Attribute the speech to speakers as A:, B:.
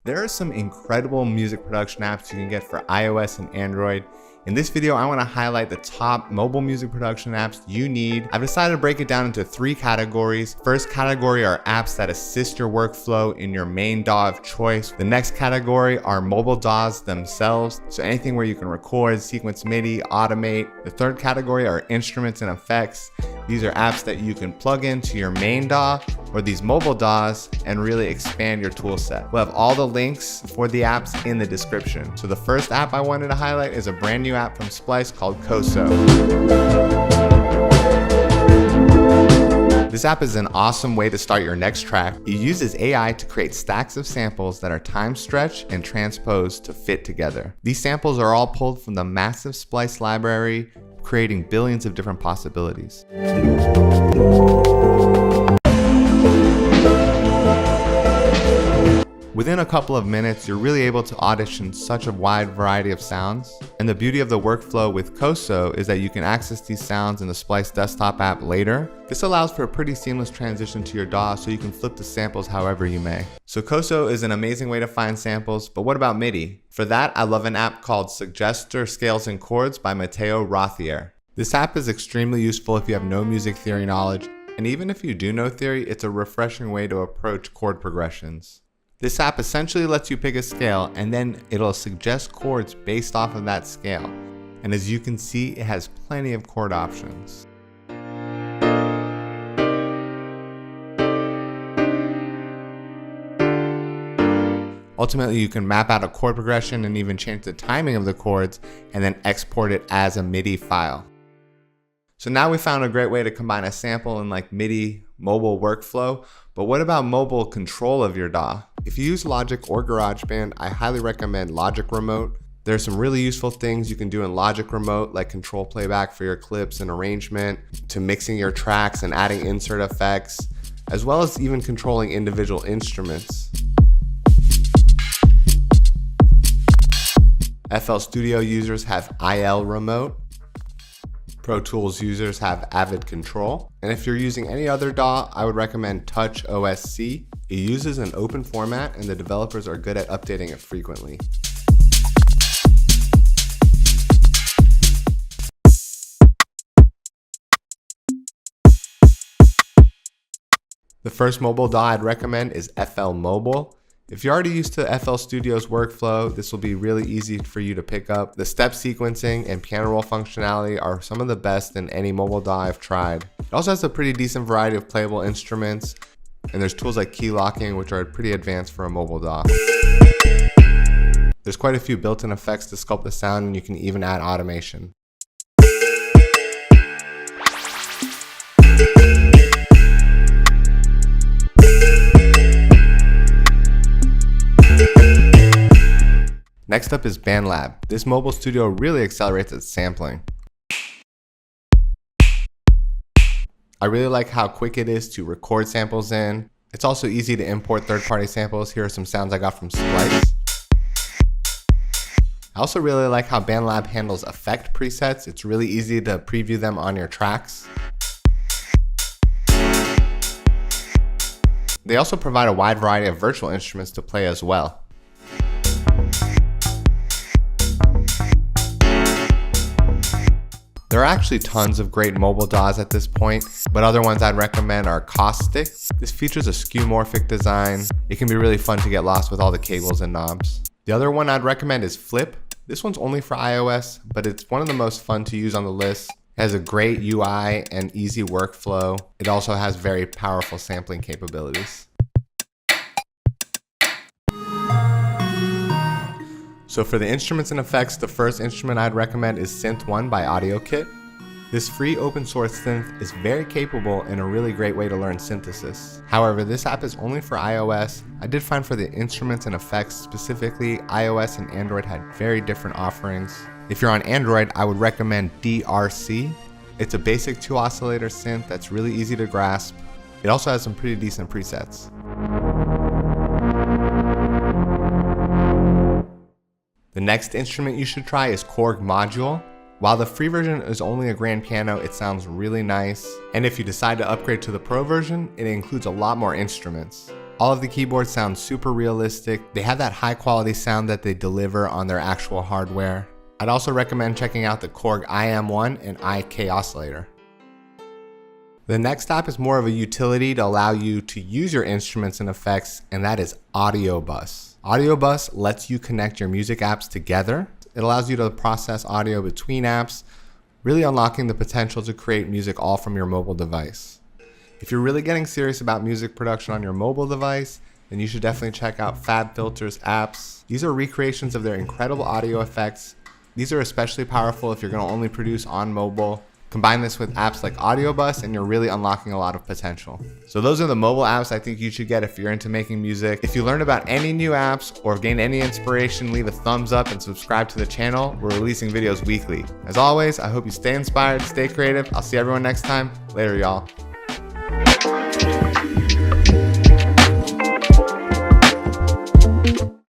A: There are some incredible music production apps you can get for iOS and Android. In this video, I want to highlight the top mobile music production apps you need. I've decided to break it down into 3 categories. First category are apps that assist your workflow in your main DAW of choice. The next category are mobile DAWs themselves, so anything where you can record, sequence MIDI, automate. The third category are instruments and effects. These are apps that you can plug into your main DAW or these mobile DAWs and really expand your tool set. We'll have all the links for the apps in the description. So the first app I wanted to highlight is a brand new app from Splice called Koso. This app is an awesome way to start your next track. It uses AI to create stacks of samples that are time stretched and transposed to fit together. These samples are all pulled from the massive Splice library, creating billions of different possibilities. Within a couple of minutes, you're really able to audition such a wide variety of sounds. And the beauty of the workflow with Koso is that you can access these sounds in the Splice desktop app later. This allows for a pretty seamless transition to your DAW so you can flip the samples however you may. So Koso is an amazing way to find samples, but what about MIDI? For that, I love an app called Suggester Scales and Chords by Matteo Rothier. This app is extremely useful if you have no music theory knowledge, and even if you do know theory, it's a refreshing way to approach chord progressions. This app essentially lets you pick a scale and then it'll suggest chords based off of that scale. And as you can see, it has plenty of chord options. Ultimately, you can map out a chord progression and even change the timing of the chords and then export it as a MIDI file. So now we found a great way to combine a sample and like MIDI mobile workflow, but what about mobile control of your DAW? If you use Logic or GarageBand, I highly recommend Logic Remote. There's some really useful things you can do in Logic Remote, like control playback for your clips and arrangement, to mixing your tracks and adding insert effects, as well as even controlling individual instruments. FL Studio users have IL Remote. Pro Tools users have Avid Control. And if you're using any other DAW, I would recommend Touch OSC. It uses an open format and the developers are good at updating it frequently. The first mobile DAW I'd recommend is FL Mobile. If you're already used to FL Studio's workflow, this will be really easy for you to pick up. The step sequencing and piano roll functionality are some of the best in any mobile DAW I've tried. It also has a pretty decent variety of playable instruments, and there's tools like key locking, which are pretty advanced for a mobile DAW. There's quite a few built-in effects to sculpt the sound, and you can even add automation. Next up is BandLab. This mobile studio really accelerates its sampling. I really like how quick it is to record samples in. It's also easy to import third-party samples. Here are some sounds I got from Splice. I also really like how BandLab handles effect presets. It's really easy to preview them on your tracks. They also provide a wide variety of virtual instruments to play as well. There are actually tons of great mobile DAWs at this point, but other ones I'd recommend are Caustic. This features a skeuomorphic design. It can be really fun to get lost with all the cables and knobs. The other one I'd recommend is Flip. This one's only for iOS, but it's one of the most fun to use on the list. It has a great UI and easy workflow. It also has very powerful sampling capabilities. So for the instruments and effects, the first instrument I'd recommend is Synth 1 by AudioKit. This free open source synth is very capable and a really great way to learn synthesis. However, this app is only for iOS. I did find for the instruments and effects specifically, iOS and Android had very different offerings. If you're on Android, I would recommend DRC. It's a basic 2-oscillator synth that's really easy to grasp. It also has some pretty decent presets. The next instrument you should try is Korg Module. While the free version is only a grand piano, it sounds really nice. And if you decide to upgrade to the pro version, it includes a lot more instruments. All of the keyboards sound super realistic. They have that high quality sound that they deliver on their actual hardware. I'd also recommend checking out the Korg IM1 and iK oscillator. The next app is more of a utility to allow you to use your instruments and effects, and that is Audio Bus. Audio Bus lets you connect your music apps together. It allows you to process audio between apps, really unlocking the potential to create music all from your mobile device. If you're really getting serious about music production on your mobile device, then you should definitely check out FabFilter's apps. These are recreations of their incredible audio effects. These are especially powerful if you're going to only produce on mobile. Combine this with apps like Audio Bus and you're really unlocking a lot of potential. So those are the mobile apps I think you should get if you're into making music. If you learned about any new apps or gained any inspiration, leave a thumbs up and subscribe to the channel. We're releasing videos weekly. As always, I hope you stay inspired, stay creative. I'll see everyone next time. Later, y'all.